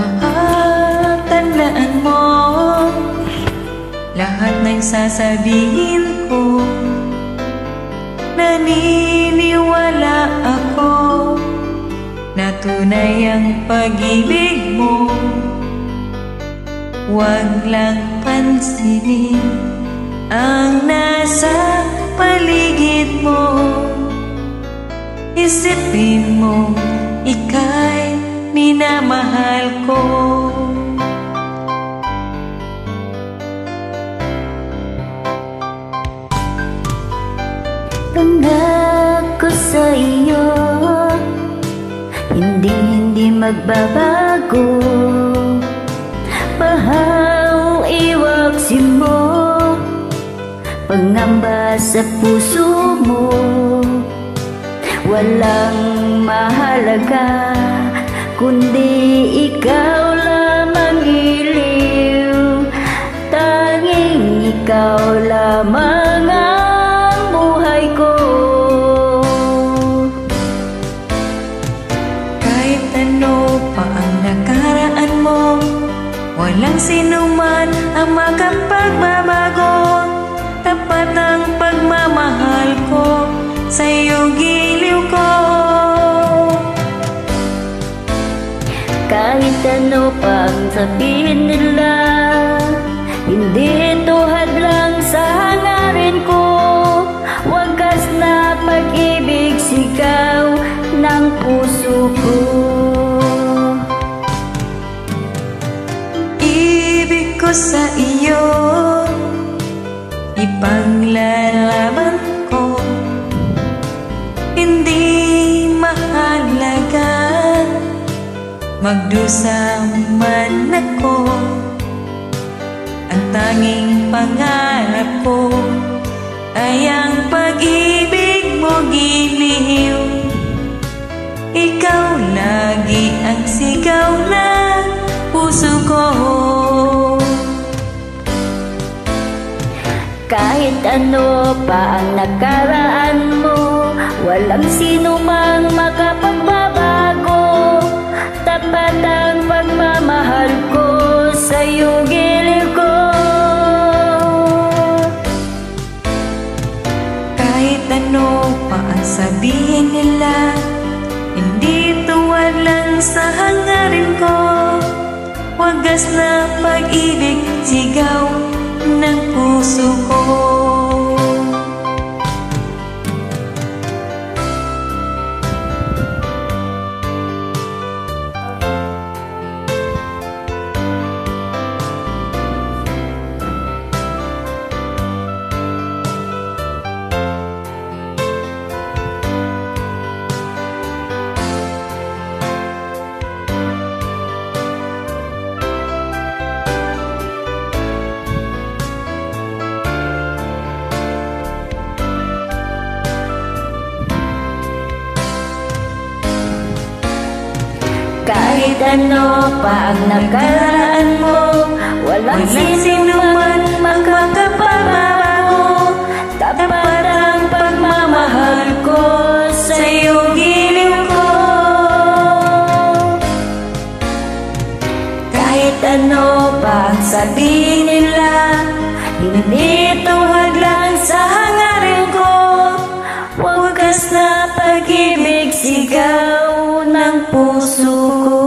Mahal, tandaan mo lahat ng sasabihin ko. Naniniwala ako na tunay ang pag-ibig mo. Huwag lang pansinin ang nasa paligid mo. Isipin mo, ika'y minamahal ko. Pangako sa iyo, hindi magbabago. Bahaw iwaksin mo, pangamba sa puso mo. Walang mahalaga kundi ikaw lamang iliw. Tanging ikaw lamang ang buhay ko. Kahit ano pa ang nakaraan mo, walang sinuman ang makapagbabago. Tapat ang pagmamahal ko sa iyong giliw ko. Kahit ano pang sabihin nila, hindi ito hadlang sa hangarin ko. Wagas na pag-ibig, sigaw ng puso ko. Ibig ko sa iyo, ipaglalaban ko. Hindi mahalaga magdusa man ako. Ang tanging pangarap ko ay ang pag-ibig mo giliw. Ikaw lagi ang sigaw ng puso ko. Kahit ano pa ang nakaraan mo, walang sino mang makapagbabago. Tapat ang pagmamahal ko sa iyong giliw ko. Kahit ano pa ang sabihin nila, hindi tuwad lang sa hangarin ko. Wagas na pag-ibig, sigaw ng puso ko. Kahit ano pa ang nakaraan mo, walang sino man makakapagbabago. Tapat ang pagmamahal ko sa iyong giliw ko. Kahit ano pa ang sabihin nila, hindi tuwad lang sa hangarin ko. Wagas na pag-ibig, sigaw ng puso ko.